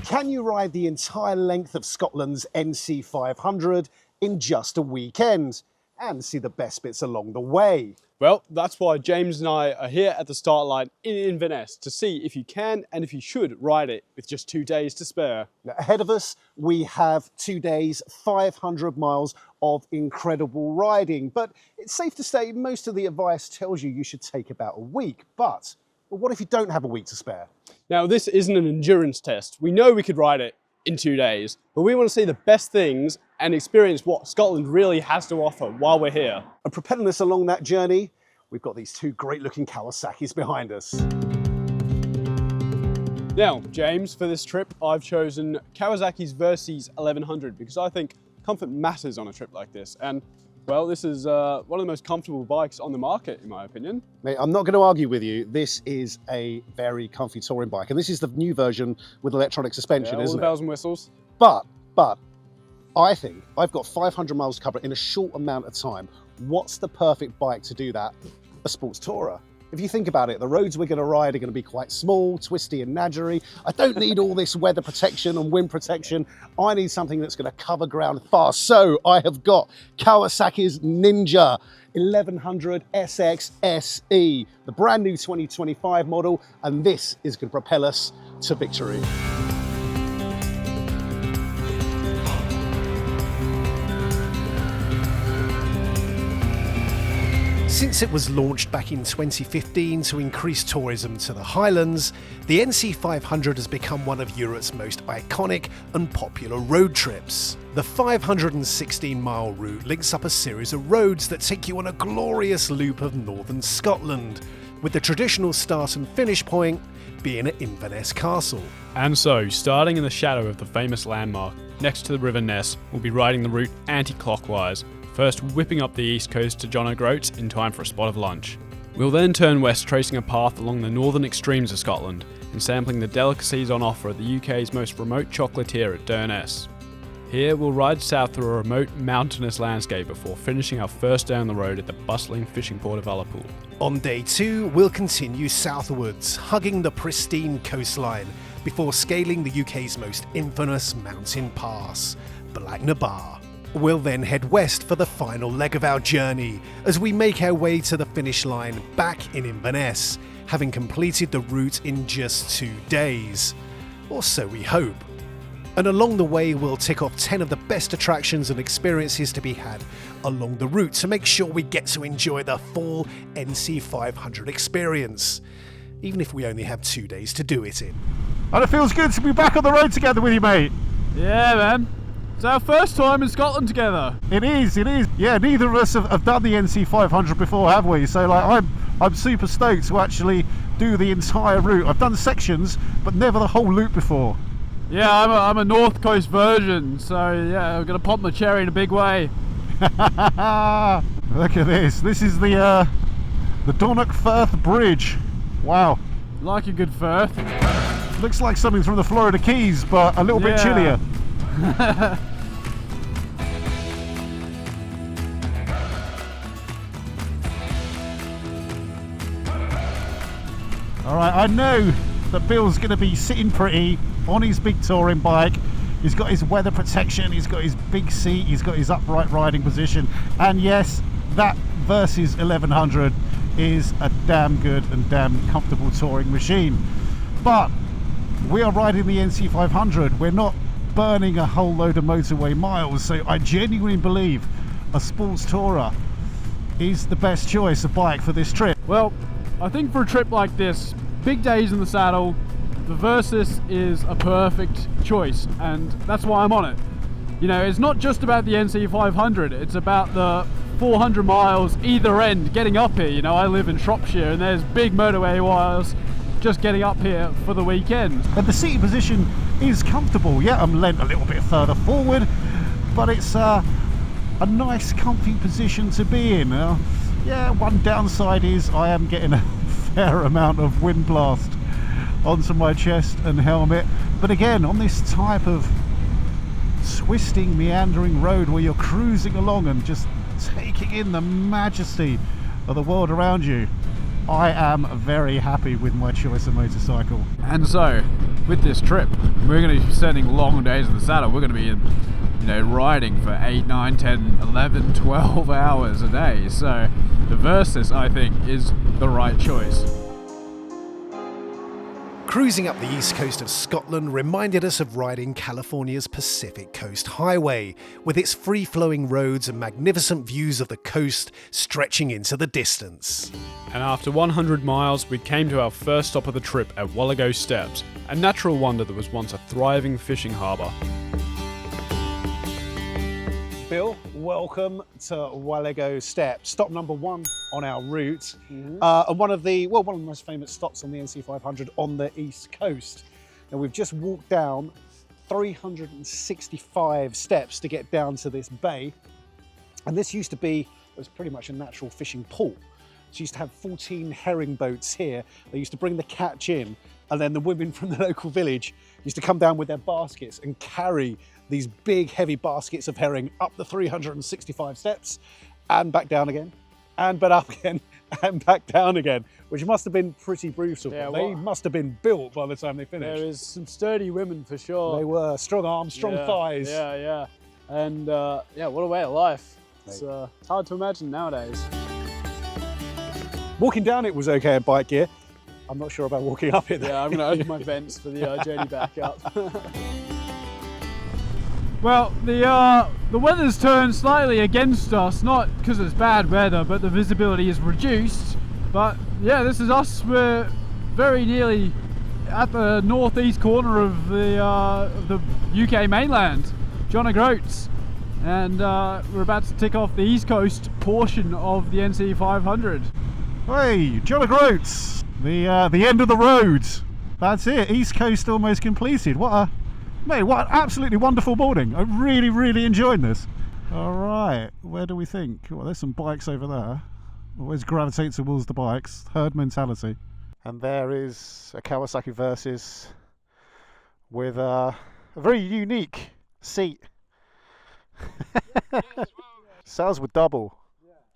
Can you ride the entire length of Scotland's NC500 in just a weekend and see the best bits along the way? Well, that's why James and I are here at the start line in Inverness to see if you can and if you should ride it with just 2 days to spare. Now, ahead of us, we have 2 days, 500 miles of incredible riding. But it's safe to say most of the advice tells you should take about a week. But well, what if you don't have a week to spare? Now, this isn't an endurance test. We know we could ride it in 2 days, but we want to see the best things and experience what Scotland really has to offer while we're here. And propelling us along that journey, we've got these two great looking Kawasaki's behind us. Now, James, for this trip, I've chosen Kawasaki's Versys 1100 because I think comfort matters on a trip like this. And well, this is one of the most comfortable bikes on the market, in my opinion. Mate, I'm not going to argue with you. This is a very comfy touring bike. And this is the new version with electronic suspension, all isn't the bells and whistles. But I think I've got 500 miles to cover in a short amount of time. What's the perfect bike to do that? A sports tourer. If you think about it, the roads we're going to ride are going to be quite small, twisty and nadgery. I don't need all this weather protection and wind protection. I need something that's going to cover ground fast. So I have got Kawasaki's Ninja 1100 SX SE, the brand new 2025 model, and this is going to propel us to victory. Since it was launched back in 2015 to increase tourism to the Highlands, the NC500 has become one of Europe's most iconic and popular road trips. The 516-mile route links up a series of roads that take you on a glorious loop of northern Scotland, with the traditional start and finish point being at Inverness Castle. And so, starting in the shadow of the famous landmark next to the River Ness, we'll be riding the route anti-clockwise, first whipping up the east coast to John O'Groats in time for a spot of lunch. We'll then turn west, tracing a path along the northern extremes of Scotland and sampling the delicacies on offer at the UK's most remote chocolatier at Durness. Here we'll ride south through a remote mountainous landscape before finishing our first day on the road at the bustling fishing port of Ullapool. On day 2, we'll continue southwards, hugging the pristine coastline before scaling the UK's most infamous mountain pass, Bealach. We'll then head west for the final leg of our journey as we make our way to the finish line back in Inverness, having completed the route in just 2 days. Or so we hope. And along the way we'll tick off 10 of the best attractions and experiences to be had along the route to make sure we get to enjoy the full NC500 experience, even if we only have 2 days to do it in. And it feels good to be back on the road together with you, mate. Yeah, man. It's our first time in Scotland together. It is. Yeah, neither of us have done the NC500 before, have we? So like, I'm super stoked to actually do the entire route. I've done sections, but never the whole loop before. Yeah, I'm a North Coast version, so yeah, I'm gonna pop my cherry in a big way. Look at this. This is the Gairloch Firth Bridge. Wow. Like a good Firth. Looks like something from the Florida Keys, but a little bit chillier. Alright, I know that Bill's going to be sitting pretty on his big touring bike. He's got his weather protection, he's got his big seat, he's got his upright riding position, and yes, that Versys 1100 is a damn good and damn comfortable touring machine. But we are riding the NC500, we're not burning a whole load of motorway miles, so I genuinely believe a sports tourer is the best choice of bike for this trip. Well, I think for a trip like this, big days in the saddle, the Versys is a perfect choice, and that's why I'm on it. You know, it's not just about the NC500, it's about the 400 miles either end getting up here. You know, I live in Shropshire and there's big motorway miles just getting up here for the weekend. And the seating position is comfortable. Yeah, I'm lent a little bit further forward, but it's a nice comfy position to be in. Yeah, one downside is I am getting a fair amount of wind blast onto my chest and helmet, but again, on this type of twisting, meandering road where you're cruising along and just taking in the majesty of the world around you, I am very happy with my choice of motorcycle. And so, with this trip, we're going to be spending long days in the saddle. We're going to be riding for 8, 9, 10, 11, 12 hours a day. So the Versus, I think, is the right choice. Cruising up the east coast of Scotland reminded us of riding California's Pacific Coast Highway, with its free-flowing roads and magnificent views of the coast stretching into the distance. And after 100 miles, we came to our first stop of the trip at Whaligoe Streps, a natural wonder that was once a thriving fishing harbour. Bill, welcome to Whaligoe Streps, stop number 1 on our route, and one of the most famous stops on the NC500 on the east coast. And we've just walked down 365 steps to get down to this bay, and this used to be, it was pretty much a natural fishing pool. So used to have 14 herring boats here. They used to bring the catch in, and then the women from the local village used to come down with their baskets and carry these big heavy baskets of herring up the 365 steps and back down again, and back up again, and back down again, which must have been pretty brutal. Yeah, they must have been built by the time they finished. There is some sturdy women for sure. They were strong arms, strong thighs. Yeah. And what a way of life. It's hard to imagine nowadays. Walking down it was okay in bike gear. I'm not sure about walking up it. Yeah, I'm going to open my vents for the journey back up. Well, the weather's turned slightly against us, not because it's bad weather, but the visibility is reduced. But yeah, this is us. We're very nearly at the northeast corner of the UK mainland, John O'Groats, and we're about to tick off the east coast portion of the NC500. Hey, John O'Groats, the end of the road. That's it. East coast almost completed. What an absolutely wonderful morning. I really enjoyed this. All right, where do we think? Well, there's some bikes over there. Always gravitate towards the bikes. Herd mentality. And there is a Kawasaki Versus with a very unique seat. Sales would double.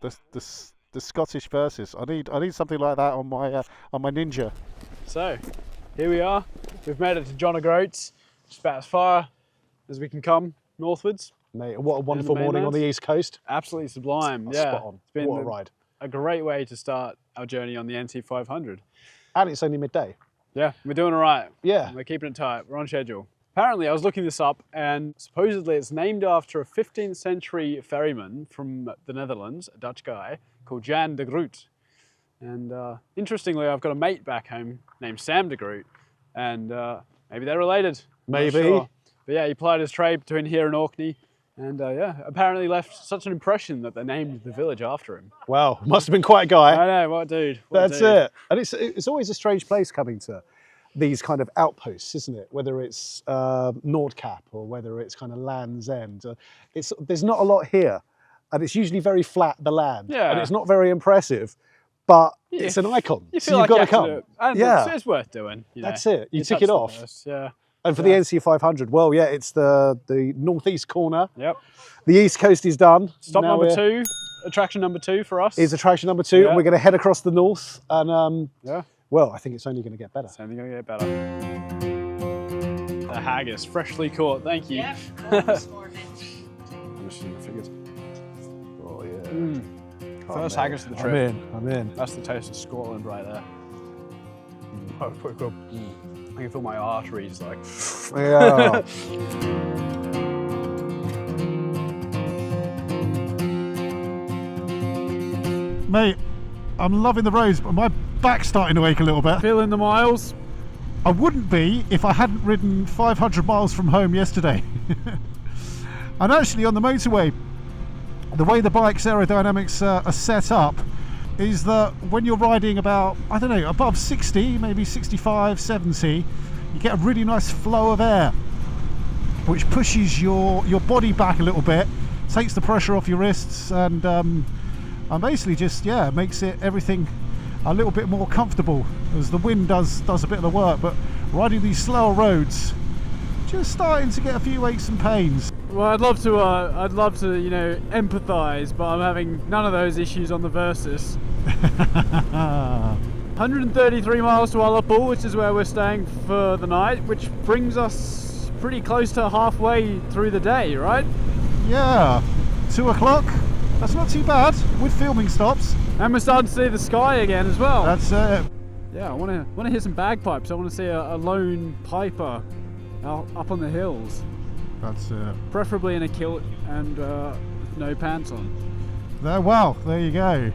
The Scottish Versus. I need something like that on my Ninja. So here we are. We've made it to John O'Groats. Just about as far as we can come northwards. Mate, what a wonderful morning on the east coast. Absolutely sublime. Yeah, spot on. It's been what a ride. A great way to start our journey on the NC500. And it's only midday. Yeah, we're doing all right. Yeah. We're keeping it tight. We're on schedule. Apparently, I was looking this up, and supposedly it's named after a 15th century ferryman from the Netherlands, a Dutch guy, called Jan de Groot. And interestingly, I've got a mate back home named Sam de Groot, and maybe they're related. Maybe. Sure. But yeah, he plied his trade between here and Orkney, and apparently left such an impression that they named the village after him. Wow, must have been quite a guy. I know, what dude. That's it. And it's always a strange place coming to these kind of outposts, isn't it? Whether it's Nordkap or whether it's kind of Land's End. There's not a lot here, and it's usually very flat, the land. Yeah. And it's not very impressive, but it's an icon. You feel so like you've got to come. And yeah. it's worth doing. That's it. You tick it off. First, yeah. And for the NC500, well, yeah, it's the northeast corner. Yep. The east coast is done. Stop number 2, attraction number 2 for us. Is attraction number 2, and we're going to head across the north. And well, I think it's only going to get better. It's only going to get better. The haggis, freshly caught. Thank you. Yep, all this morning. I'm just using my fingers. Oh yeah. First haggis of the trip. I'm in. That's the taste of Scotland right there. Oh, pretty good. I can feel my arteries like. Yeah. Mate, I'm loving the roads, but my back's starting to ache a little bit. Feeling the miles. I wouldn't be if I hadn't ridden 500 miles from home yesterday. And actually on the motorway, the way the bike's aerodynamics are set up is that when you're riding about, I don't know, above 60, maybe 65, 70, you get a really nice flow of air, which pushes your body back a little bit, takes the pressure off your wrists, and basically just, makes everything a little bit more comfortable, as the wind does a bit of the work. But riding these slower roads, just starting to get a few aches and pains. Well, I'd love to, empathise, but I'm having none of those issues on the Versus. 133 miles to Ullapool, which is where we're staying for the night, which brings us pretty close to halfway through the day, right? Yeah, 2 o'clock. That's not too bad with filming stops. And we're starting to see the sky again as well. That's it. Yeah, I want to hear some bagpipes. I want to see a lone piper up on the hills. That's it. Preferably in a kilt and no pants on. Well, there you go.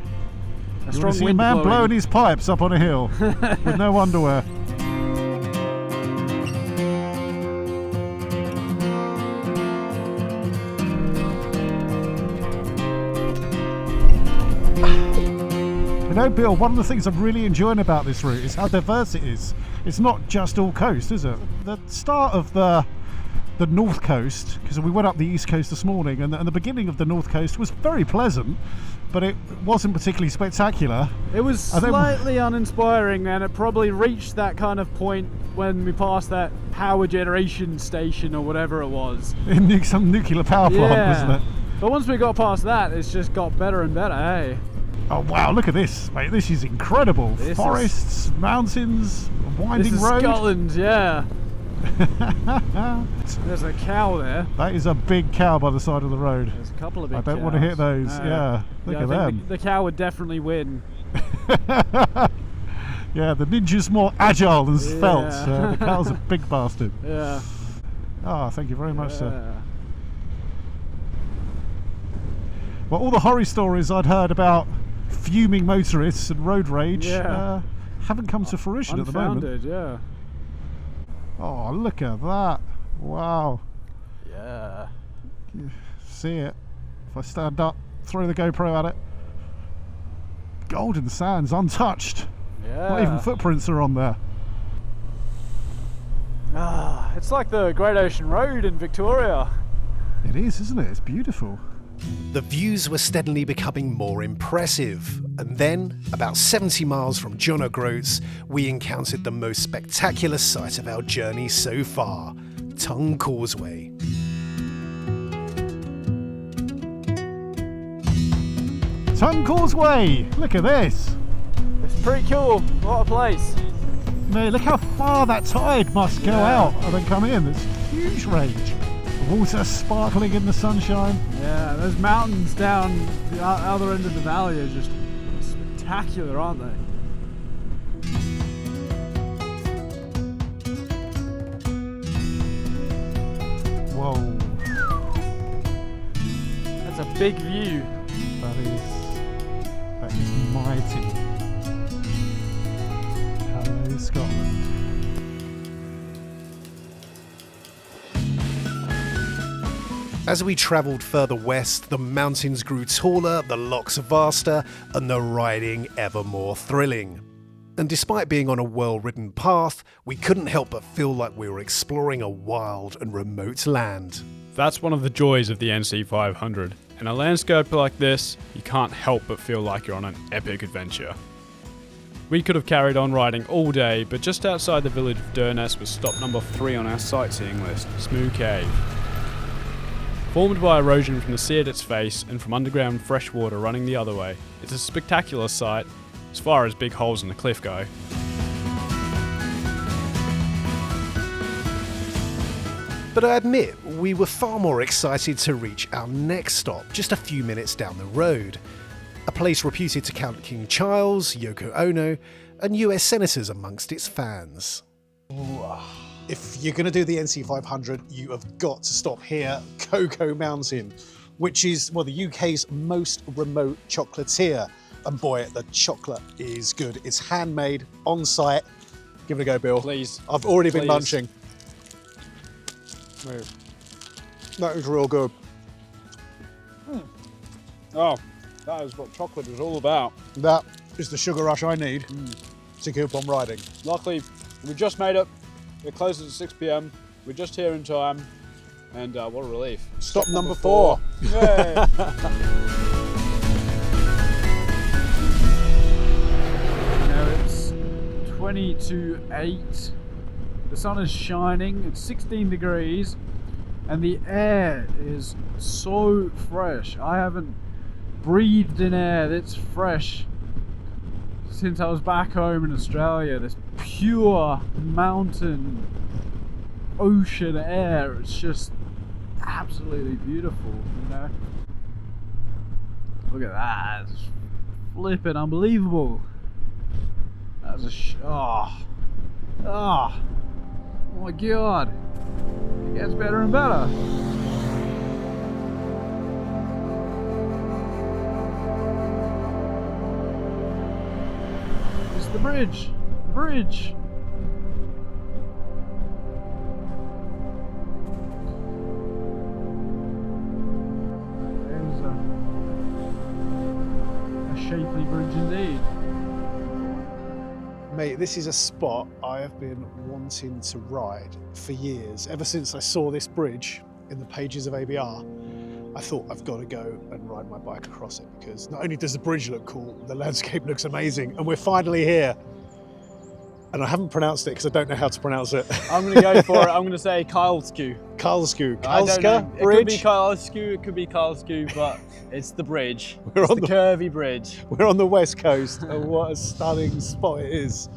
A You want to see a man blowing his pipes up on a hill with no underwear. You know, Bill, one of the things I'm really enjoying about this route is how diverse it is. It's not just all coast, is it? The start of the north coast, because we went up the east coast this morning, and the beginning of the north coast was very pleasant, but it wasn't particularly spectacular. It was slightly uninspiring, and it probably reached that kind of point when we passed that power generation station or whatever it was. In some nuclear power plant, wasn't it? But once we got past that, it's just got better and better, hey? Oh wow, look at this, mate. This is incredible. Forests, mountains, a winding this is road. Scotland, yeah. There's a cow there. That is a big cow by the side of the road. There's a couple of big cows. I don't want to hit those. No. Yeah, look at them. The cow would definitely win. Yeah, the ninja's more agile than felt. The cow's a big bastard. Yeah. Oh, thank you very much, sir. Well, all the horror stories I'd heard about fuming motorists and road rage haven't come to fruition at the moment. Unfounded, yeah. Oh, look at that. Wow. Yeah. See it. If I stand up, throw the GoPro at it. Golden sands, untouched. Yeah. Not even footprints are on there. Ah, it's like the Great Ocean Road in Victoria. It is, isn't it? It's beautiful. The views were steadily becoming more impressive, and then, about 70 miles from John O'Groats, we encountered the most spectacular sight of our journey so far, Tongue Causeway. Tongue Causeway! Look at this! It's pretty cool. What a place. Mate, look how far that tide must go out and then come in. It's huge range. Water sparkling in the sunshine. Yeah, those mountains down the other end of the valley are just spectacular, aren't they? Whoa. That's a big view. That is mighty. Hello, Scotland. As we travelled further west, the mountains grew taller, the lochs vaster, and the riding ever more thrilling. And despite being on a well-ridden path, we couldn't help but feel like we were exploring a wild and remote land. That's one of the joys of the NC500. In a landscape like this, you can't help but feel like you're on an epic adventure. We could have carried on riding all day, but just outside the village of Durness was stop number 3 on our sightseeing list, Smoo Cave. Formed by erosion from the sea at its face and from underground fresh water running the other way, it's a spectacular sight as far as big holes in the cliff go. But I admit, we were far more excited to reach our next stop, just a few minutes down the road. A place reputed to count King Charles, Yoko Ono, and US senators amongst its fans. If you're going to do the NC500, you have got to stop here, Cocoa Mountain, which is, well, the UK's most remote chocolatier. And boy, the chocolate is good. It's handmade, on site. Give it a go, Bill. Please. I've already been Please. munching. That is real good. Oh, that is what chocolate is all about. That is the sugar rush I need to keep on riding. Luckily, we just made it. It closes at 6 PM. We're just here in time. And what a relief. Stop number 4. Yay! Now it's 20 to 8. The sun is shining. It's 16 degrees. And the air is so fresh. I haven't breathed in air that's fresh since I was back home in Australia. This pure mountain ocean air. It's just absolutely beautiful, you know. Look at that. It's flipping unbelievable. That's a oh my god. It gets better and better. It's the bridge. The bridge. There's a shapely bridge indeed. Mate, this is a spot I have been wanting to ride for years. Ever since I saw this bridge in the pages of ABR, I thought I've got to go and ride my bike across it, because not only does the bridge look cool, the landscape looks amazing, and we're finally here. And I haven't pronounced it because I don't know how to pronounce it. I'm going to go for it. I'm going to say Kylesku. Kylesku. I don't know. Bridge? It could be Kylesku, it could be Kylesku, but it's the bridge. It's the curvy bridge. We're on the west coast, and what a stunning spot it is.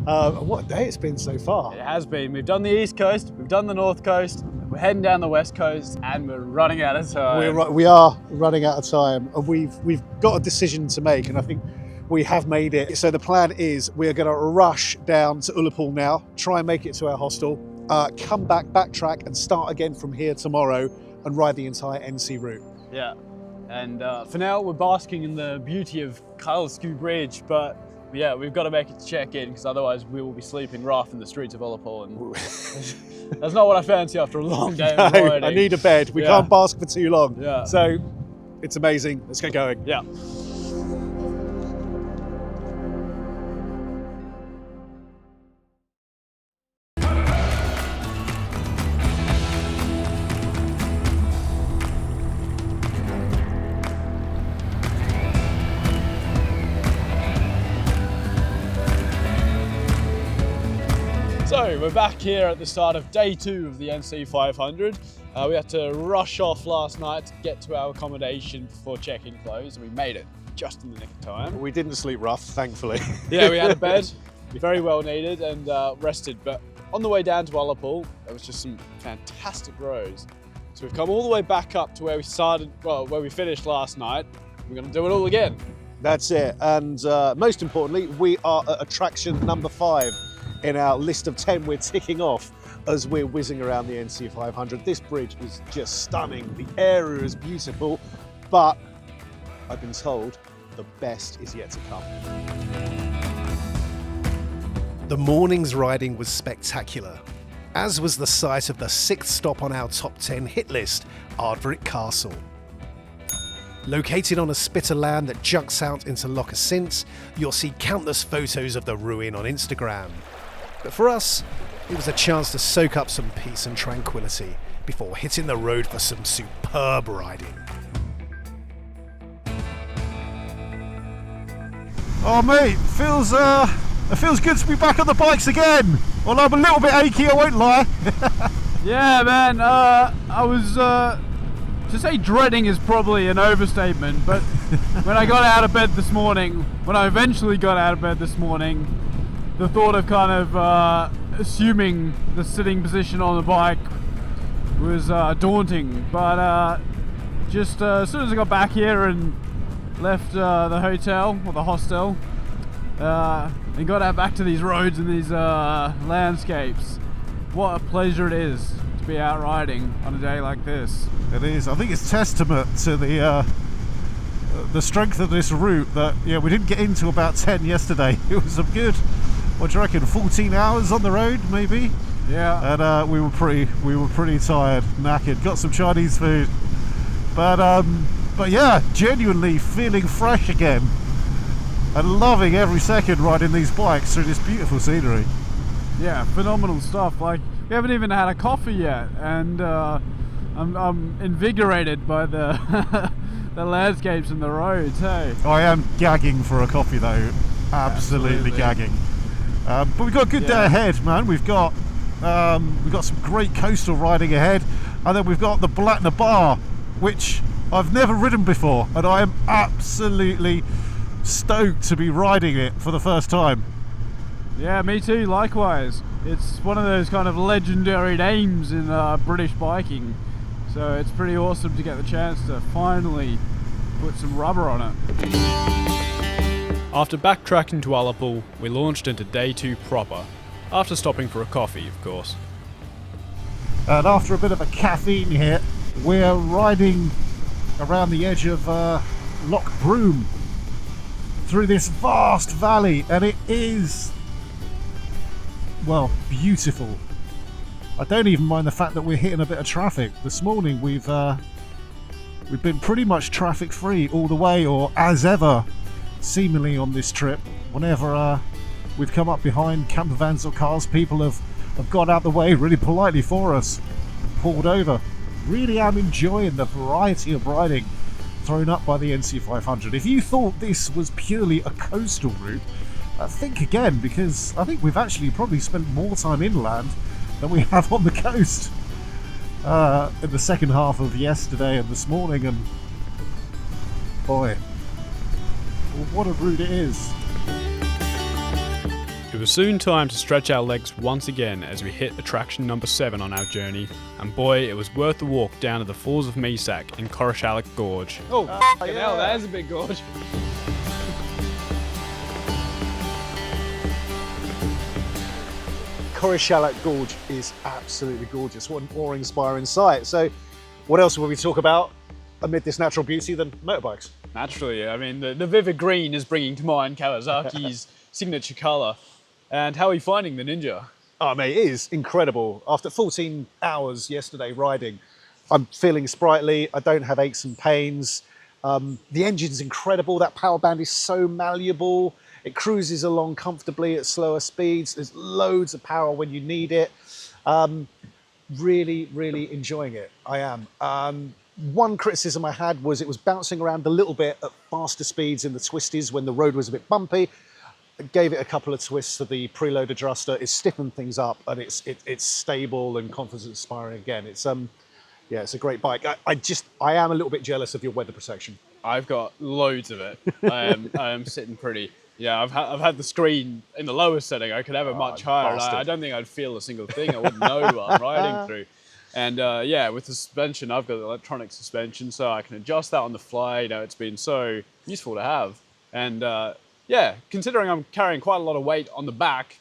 What a day it's been so far. It has been. We've done the east coast, we've done the north coast, we're heading down the west coast, and we're running out of time. We are running out of time, and we've got a decision to make, and I think we have made it. So the plan is we're going to rush down to Ullapool now, try and make it to our hostel, come back, backtrack, and start again from here tomorrow and ride the entire NC route. Yeah, and for now we're basking in the beauty of Kylesku Bridge, but yeah, we've got to make it to check in, because otherwise we will be sleeping rough in the streets of Ullapool, and that's not what I fancy after a long day of riding. I need a bed. We can't bask for too long. Yeah. So it's amazing. Let's get going. Yeah. So we're back here at the start of day 2 of the NC500. We had to rush off last night to get to our accommodation before check-in closed, and we made it just in the nick of time. We didn't sleep rough, thankfully. Yeah, we had a bed, very well needed, and rested. But on the way down to Ullapool, there was just some fantastic roads. So we've come all the way back up to where we started, well, where we finished last night. We're going to do it all again. That's it. And most importantly, we are at attraction number 5 in our list of 10 we're ticking off as we're whizzing around the NC500. This bridge is just stunning. The area is beautiful, but I've been told the best is yet to come. The morning's riding was spectacular, as was the sight of the 6th stop on our top 10 hit list, Ardvreck Castle. Located on a spit of land that juts out into Loch Assynt, you'll see countless photos of the ruin on Instagram. But for us, it was a chance to soak up some peace and tranquility before hitting the road for some superb riding. Oh mate, it feels good to be back on the bikes again. Although I'm a little bit achy, I won't lie. Yeah, man. I was to say dreading is probably an overstatement, but when I got out of bed this morning, when I eventually got out of bed this morning, the thought of kind of assuming the sitting position on the bike was daunting. But just as soon as I got back here and left the hotel or the hostel and got out back to these roads and these landscapes, what a pleasure it is to be out riding on a day like this. It is. I think it's testament to the strength of this route that we didn't get into about 10 yesterday. It was some good, what do you reckon, 14 hours on the road maybe? Yeah. And we were pretty tired, knackered. Got some Chinese food, but yeah, genuinely feeling fresh again and loving every second riding these bikes through this beautiful scenery. Yeah, phenomenal stuff. Like, we haven't even had a coffee yet, and I'm invigorated by the the landscapes and the roads. Hey, I am gagging for a coffee though, absolutely gagging. But we've got a good day ahead, man. We've got some great coastal riding ahead, and then we've got the Bealach, which I've never ridden before, and I am absolutely stoked to be riding it for the first time. Yeah, me too, likewise. It's one of those kind of legendary names in British biking, so it's pretty awesome to get the chance to finally put some rubber on it. After backtracking to Ullapool, we launched into day 2 proper, after stopping for a coffee, of course. And after a bit of a caffeine hit, we're riding around the edge of Loch Broom through this vast valley, and it is, well, beautiful. I don't even mind the fact that we're hitting a bit of traffic. This morning we've been pretty much traffic free all the way, or as ever, seemingly on this trip. Whenever we've come up behind camper vans or cars, people have got out the way really politely for us, pulled over. Really am enjoying the variety of riding thrown up by the NC500. If you thought this was purely a coastal route, think again, because I think we've actually probably spent more time inland than we have on the coast in the second half of yesterday and this morning, and boy, what a route it is. It was soon time to stretch our legs once again as we hit attraction number 7 on our journey, and boy, it was worth the walk down to the Falls of Mesac in Corrieshalloch Gorge. Oh, hell, that is a big gorge. Corrieshalloch Gorge is absolutely gorgeous. What an awe-inspiring sight. So, what else will we talk about amid this natural beauty than motorbikes? Naturally, I mean, the vivid green is bringing to mind Kawasaki's signature colour. And how are you finding the Ninja? Oh, mate, it is incredible. After 14 hours yesterday riding, I'm feeling sprightly. I don't have aches and pains. The engine's incredible. That power band is so malleable. It cruises along comfortably at slower speeds. There's loads of power when you need it. Really, really enjoying it. I am. One criticism I had was it was bouncing around a little bit at faster speeds in the twisties when the road was a bit bumpy. I gave it a couple of twists to the preload adjuster. It stiffened things up, and it's stable and confidence inspiring again. It's yeah, it's a great bike. I am a little bit jealous of your weather protection. I've got loads of it. I am sitting pretty. Yeah, I've had the screen in the lowest setting. I could have it much higher. I don't think I'd feel a single thing. I wouldn't know what I'm riding through. And yeah, with the suspension, I've got electronic suspension, so I can adjust that on the fly. You know, it's been so useful to have. And yeah, considering I'm carrying quite a lot of weight on the back,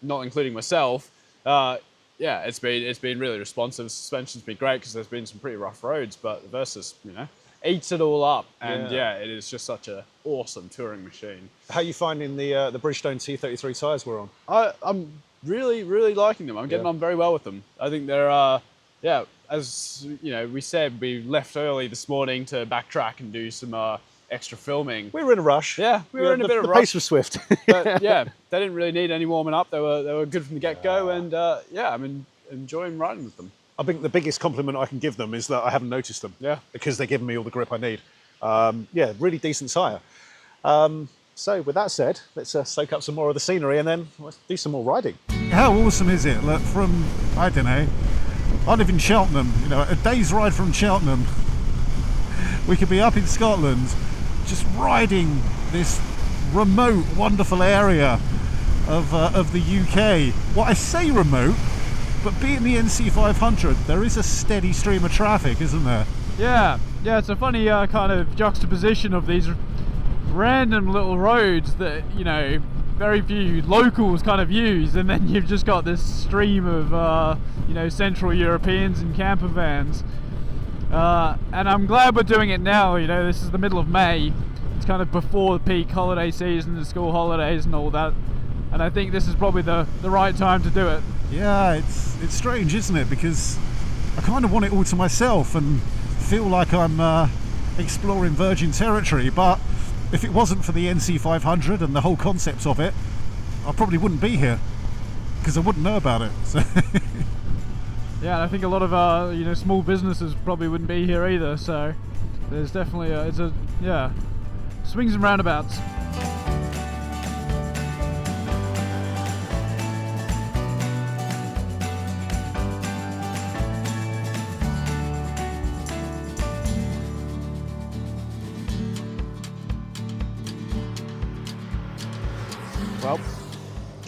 not including myself, yeah, it's been really responsive. Suspension's been great because there's been some pretty rough roads, but the Versys, you know, eats it all up, and yeah, it is just such an awesome touring machine. How are you finding the Bridgestone T33 tyres we're on? I'm really, really liking them. I'm getting on very well with them. I think they're, yeah, as you know, we said we left early this morning to backtrack and do some extra filming. We were in a rush. Yeah, we were in a bit of a rush. The pace was swift. But yeah, they didn't really need any warming up. They were good from the get-go, and yeah, I'm enjoying riding with them. I think the biggest compliment I can give them is that I haven't noticed them. Yeah. Because they're giving me all the grip I need. Yeah, really decent tyre. So with that said, let's soak up some more of the scenery and then let's do some more riding. How awesome is it? Look, from, I don't know, I live in Cheltenham, you know, a day's ride from Cheltenham, we could be up in Scotland just riding this remote, wonderful area of the UK. Well, I say remote, but being the NC500, there is a steady stream of traffic, isn't there? Yeah, it's a funny kind of juxtaposition of these random little roads that, you know, very few locals kind of use, and then you've just got this stream of, you know, Central Europeans in camper vans. And I'm glad we're doing it now. You know, this is the middle of May. It's kind of before the peak holiday season, the school holidays and all that. And I think this is probably the right time to do it. Yeah, it's strange, isn't it? Because I kind of want it all to myself and feel like I'm exploring virgin territory. But if it wasn't for the NC500 and the whole concept of it, I probably wouldn't be here because I wouldn't know about it. So yeah, and I think a lot of you know, small businesses probably wouldn't be here either. So there's definitely yeah, swings and roundabouts.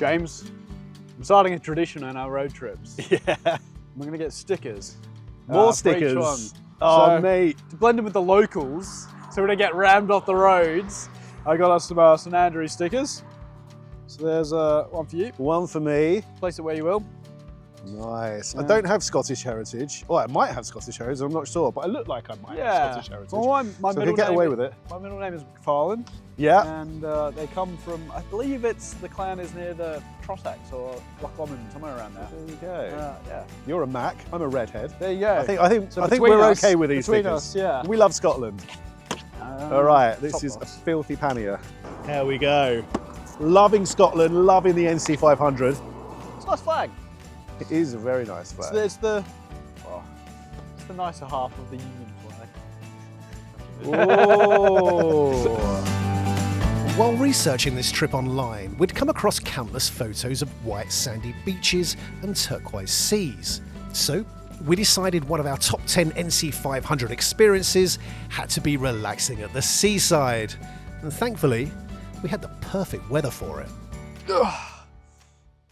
James, I'm starting a tradition on our road trips. Yeah. We're going to get stickers. More for each stickers. one. Oh, So, mate. to blend in with the locals, so we don't get rammed off the roads, I got us some St Andrews stickers. So there's one for you. One for me. Place it where you will. Nice. I Yeah. don't have Scottish heritage. Well, I might have Scottish heritage, I'm not sure, but I look like I might have Scottish heritage. Well, my So I middle could get name away is- with it. My middle name is McFarlane, Yeah. and they come from, I believe the clan is near the Trossachs or Loch Lomond, somewhere around there. There you go. Yeah. You're a Mac. I'm a redhead. There you go. I think So I think between we're us- okay with these between stickers. us, yeah. We love Scotland. All right, this top is a boss. filthy pannier. Here we go. Loving Scotland, loving the NC500. It's a nice flag. It is a very nice flag. It's the nicer half of the Union flag. Oh. While researching this trip online, we'd come across countless photos of white sandy beaches and turquoise seas. So we decided one of our top 10 NC500 experiences had to be relaxing at the seaside. And thankfully, we had the perfect weather for it.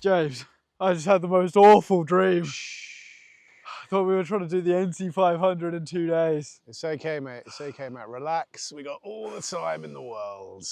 James, I just had the most awful dream. I thought we were trying to do the NC500 in 2 days. It's okay, mate. It's okay, mate. Relax. We got all the time in the world.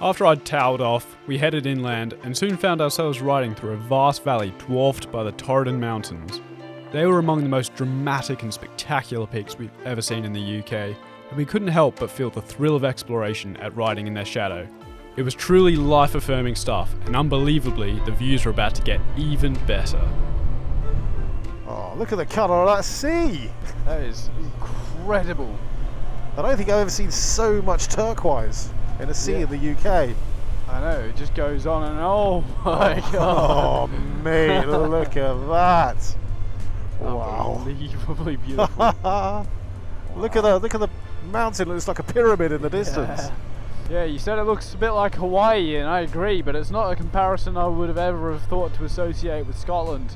After I'd toweled off, we headed inland and soon found ourselves riding through a vast valley dwarfed by the Torridon Mountains. They were among the most dramatic and spectacular peaks we've ever seen in the UK, and we couldn't help but feel the thrill of exploration at riding in their shadow. It was truly life-affirming stuff, and unbelievably, the views were about to get even better. Oh, look at the colour of that sea. That is incredible. I don't think I've ever seen so much turquoise in a sea in the UK. I know, it just goes on and oh my god. Oh, mate, look at that. Wow. Unbelievably beautiful. Look at the mountain. It looks like a pyramid in the distance. Yeah, you said it looks a bit like Hawaii, and I agree, but it's not a comparison I would have ever have thought to associate with Scotland.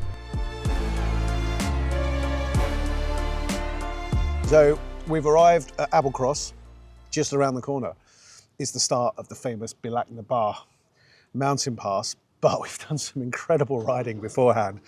So we've arrived at Applecross, just around the corner. It's the start of the famous Bealach mountain pass, but we've done some incredible riding beforehand.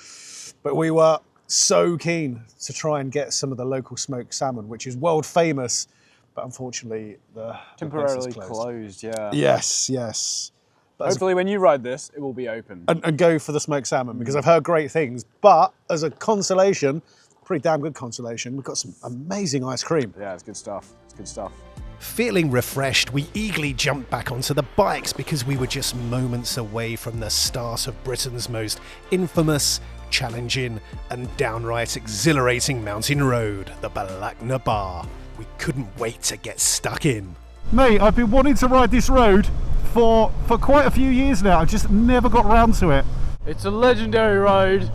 But we were so keen to try and get some of the local smoked salmon, which is world famous, but unfortunately the place Temporarily is closed, yeah. Yes. But Hopefully when you ride this, it will be open. and go for the smoked salmon, because I've heard great things. But as a consolation, pretty damn good consolation, we've got some amazing ice cream. Yeah, it's good stuff. It's good stuff. Feeling refreshed, we eagerly jumped back onto the bikes because we were just moments away from the start of Britain's most infamous, challenging and downright exhilarating mountain road, the Bealach. We couldn't wait to get stuck in. Mate, I've been wanting to ride this road for quite a few years now. I just never got round to it. It's a legendary road,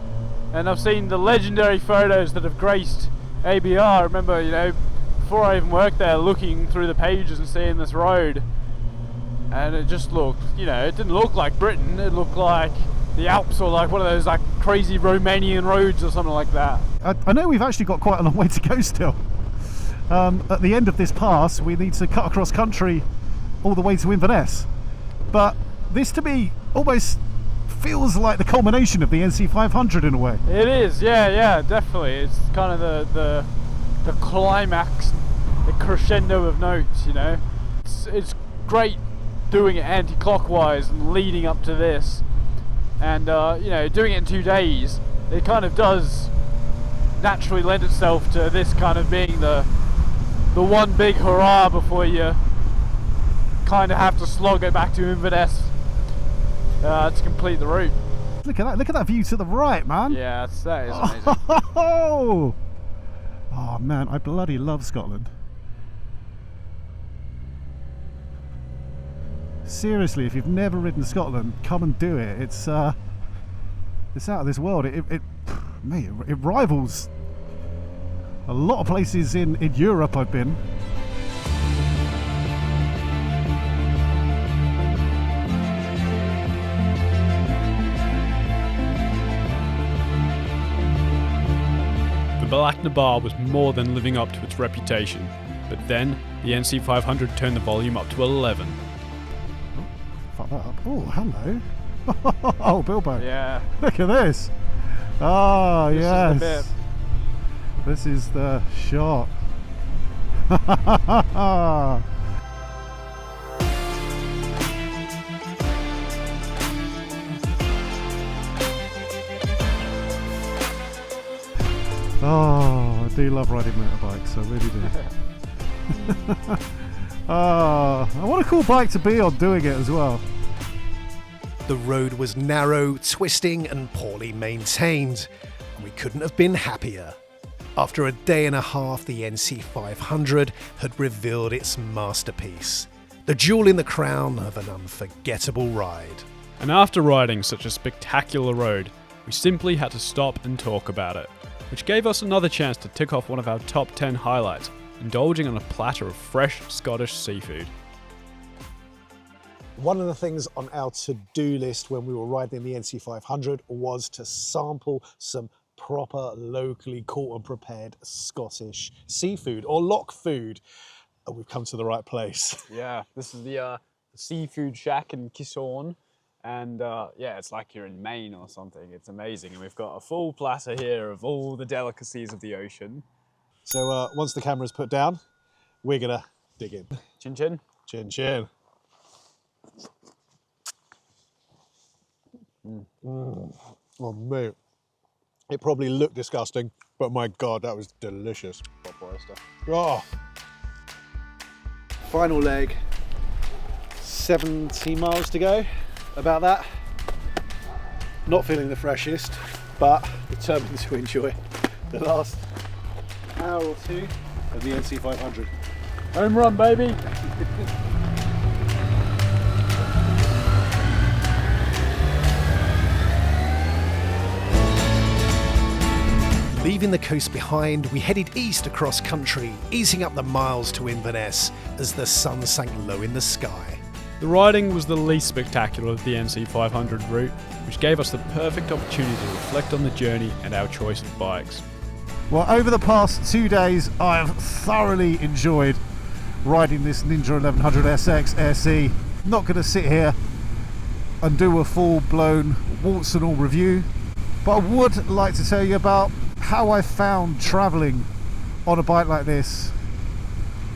and I've seen the legendary photos that have graced ABR. I remember, before I even worked there, looking through the pages and seeing this road, and it just looked, it didn't look like Britain. It looked like the Alps, or like one of those like crazy Romanian roads or something like that. I know we've actually got quite a long way to go still. At the end of this pass, we need to cut across country all the way to Inverness. But this to me almost feels like the culmination of the NC500 in a way. It is, yeah, definitely. It's kind of the climax, the crescendo of notes, It's great doing it anti-clockwise and leading up to this. And, doing it in 2 days, it kind of does naturally lend itself to this kind of being the one big hurrah before you kind of have to slog it back to Inverness to complete the route. Look at that view to the right, man. Yeah, that is amazing. Oh man, I bloody love Scotland. Seriously, if you've never ridden Scotland, come and do it. It's out of this world. It rivals a lot of places in Europe I've been. Bealach Bar was more than living up to its reputation. But then, the NC500 turned the volume up to 11. Fuck that up. Oh, hello. Oh, Bilbo. Yeah. Look at this. Oh, This yes. is the bit. This is the shot. Oh, I do love riding motorbikes, I really do. Oh, what a cool bike to be on doing it as well. The road was narrow, twisting and poorly maintained, and we couldn't have been happier. After a day and a half, the NC500 had revealed its masterpiece, the jewel in the crown of an unforgettable ride. And after riding such a spectacular road, we simply had to stop and talk about it, which gave us another chance to tick off one of our top 10 highlights, indulging on a platter of fresh Scottish seafood. One of the things on our to-do list when we were riding the NC500 was to sample some proper locally caught and prepared Scottish seafood or loch food. And we've come to the right place. Yeah, this is the seafood shack in Killesku. And yeah, it's like you're in Maine or something. It's amazing. And we've got a full platter here of all the delicacies of the ocean. So once the camera's put down, we're gonna dig in. Chin chin. Chin chin. Oh mate, it probably looked disgusting, but my God, that was delicious. Oh. Final leg, 70 miles to go, about that. Not feeling the freshest, but determined to enjoy the last hour or two of the NC500. Home run, baby. Leaving the coast behind, we headed east across country, easing up the miles to Inverness as the sun sank low in the sky. The riding was the least spectacular of the NC500 route, which gave us the perfect opportunity to reflect on the journey and our choice of bikes. Well, over the past 2 days, I've thoroughly enjoyed riding this Ninja 1100 SX SE. Not going to sit here and do a full-blown warts and all review, but I would like to tell you about how I found travelling on a bike like this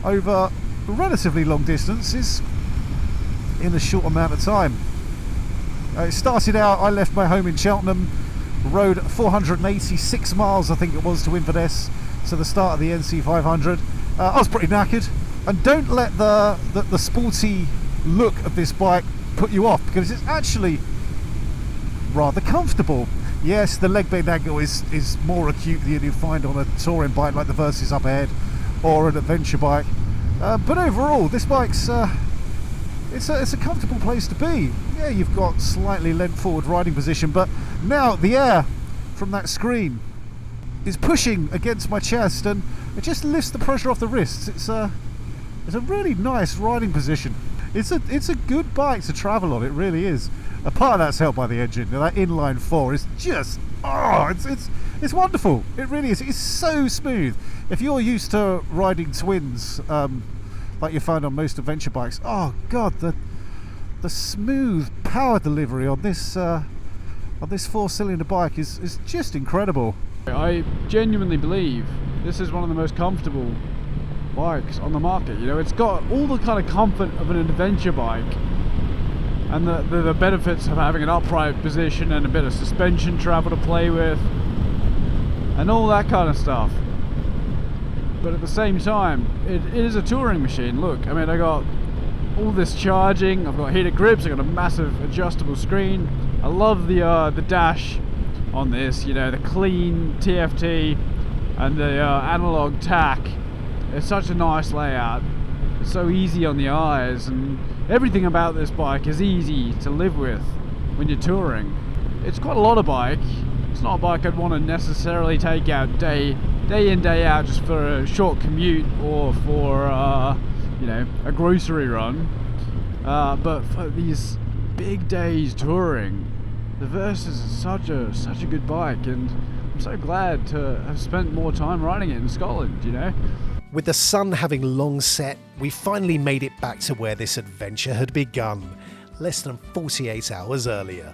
over relatively long distances in a short amount of time. It started out, I left my home in Cheltenham, rode 486 miles I think it was to Inverness, to the start of the NC500. I was pretty knackered, and don't let the sporty look of this bike put you off, because it's actually rather comfortable. Yes, the leg bend angle is more acute than you find on a touring bike like the Versys up ahead or an adventure bike, but overall this bike's it's a comfortable place to be. Yeah, you've got slightly leant forward riding position, but now the air from that screen is pushing against my chest and it just lifts the pressure off the wrists. It's a really nice riding position. It's a good bike to travel on, it really is. A part of that's helped by the engine. That inline 4 is just, it's wonderful. It really is. It's so smooth. If you're used to riding twins, like you find on most adventure bikes, oh God, the smooth power delivery on this 4-cylinder bike is just incredible. I genuinely believe this is one of the most comfortable bikes on the market. You know, it's got all the kind of comfort of an adventure bike, and the benefits of having an upright position and a bit of suspension travel to play with and all that kind of stuff. But at the same time, it is a touring machine. Look, I mean, I got all this charging, I've got heated grips, I've got a massive adjustable screen. I love the dash on this, you know, the clean TFT and the analog tack. It's such a nice layout. It's so easy on the eyes, and everything about this bike is easy to live with when you're touring. It's quite a lot of bike. It's not a bike I'd want to necessarily take out day in, day out just for a short commute or for you know, a grocery run. But for these big days touring, the Versys is such a good bike, and I'm so glad to have spent more time riding it in Scotland, you know? With the sun having long set, we finally made it back to where this adventure had begun, less than 48 hours earlier.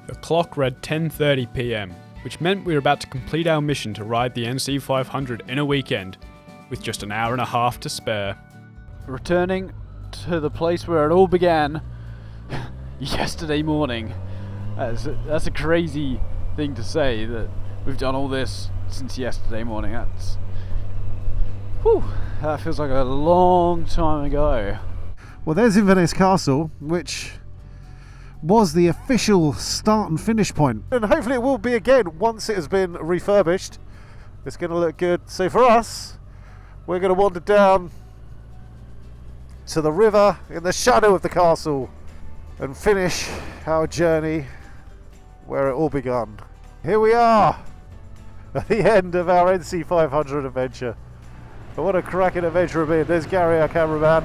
The clock read 10:30 p.m, which meant we were about to complete our mission to ride the NC500 in a weekend, with just an hour and a half to spare. Returning to the place where it all began yesterday morning. That's a crazy thing to say, that we've done all this since yesterday morning. That feels like a long time ago. Well, there's Inverness Castle, which was the official start and finish point. And hopefully it will be again once it has been refurbished. It's going to look good. So for us, we're going to wander down to the river in the shadow of the castle and finish our journey where it all began. Here we are at the end of our NC500 adventure. But what a cracking adventure it's been. There's Gary, our cameraman.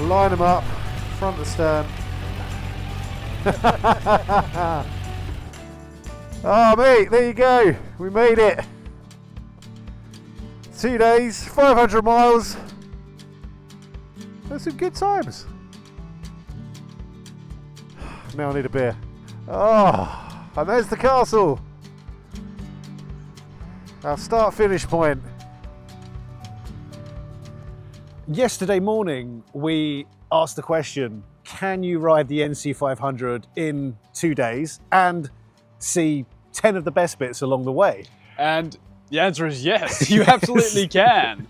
Line them up, front of the stand. Oh mate, there you go, we made it. 2 days, 500 miles. That's some good times. Now I need a beer. Oh, and there's the castle. Our start-finish point. Yesterday morning, we asked the question, can you ride the NC500 in 2 days and see 10 of the best bits along the way? And the answer is yes, you absolutely can.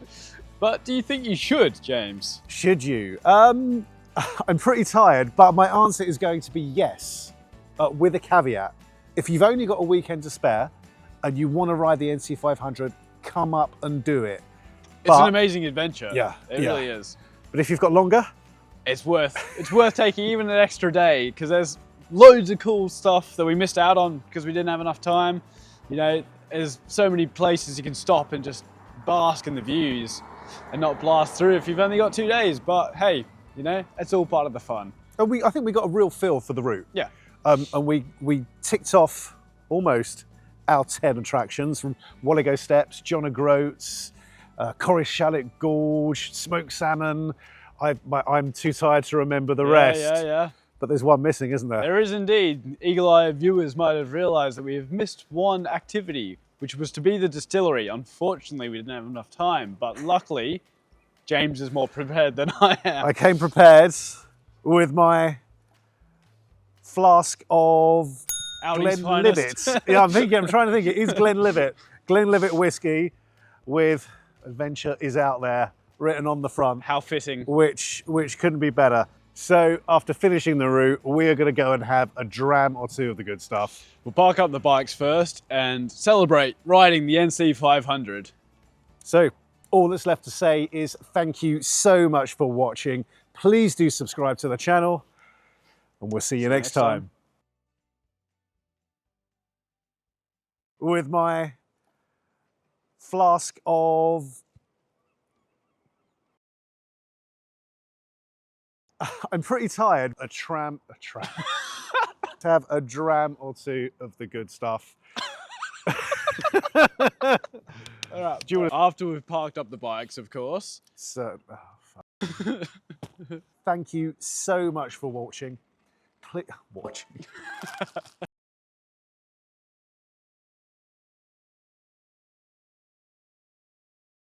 But do you think you should, James? Should you? I'm pretty tired, but my answer is going to be yes, with a caveat. If you've only got a weekend to spare and you want to ride the NC500, come up and do it. It's an amazing adventure. Yeah, it really is. But if you've got longer, it's worth taking even an extra day, because there's loads of cool stuff that we missed out on because we didn't have enough time. You know, there's so many places you can stop and just bask in the views and not blast through if you've only got 2 days. But hey, you know, it's all part of the fun. And I think we got a real feel for the route. Yeah. And we ticked off almost our 10 attractions, from Whaligoe Streps, John O'Groats, Corrieshalloch Gorge, smoked salmon. I'm too tired to remember the rest. Yeah. But there's one missing, isn't there? There is indeed. Eagle-eyed viewers might have realised that we have missed one activity, which was to be the distillery. Unfortunately, we didn't have enough time, but luckily, James is more prepared than I am. I came prepared with my flask of Audi's Glenlivet. finest. Yeah, I'm trying to think. It is Glenlivet. Glenlivet whiskey with "Adventure is out there" written on the front. How fitting. Which couldn't be better. So after finishing the route, we are going to go and have a dram or two of the good stuff. We'll park up the bikes first and celebrate riding the NC500. So all that's left to say is thank you so much for watching. Please do subscribe to the channel, and we'll see you next time. With my flask of... I'm pretty tired. A tram. To have a dram or two of the good stuff. All right. Do you want after we've parked up the bikes, of course. So, thank you so much for watching. Watching.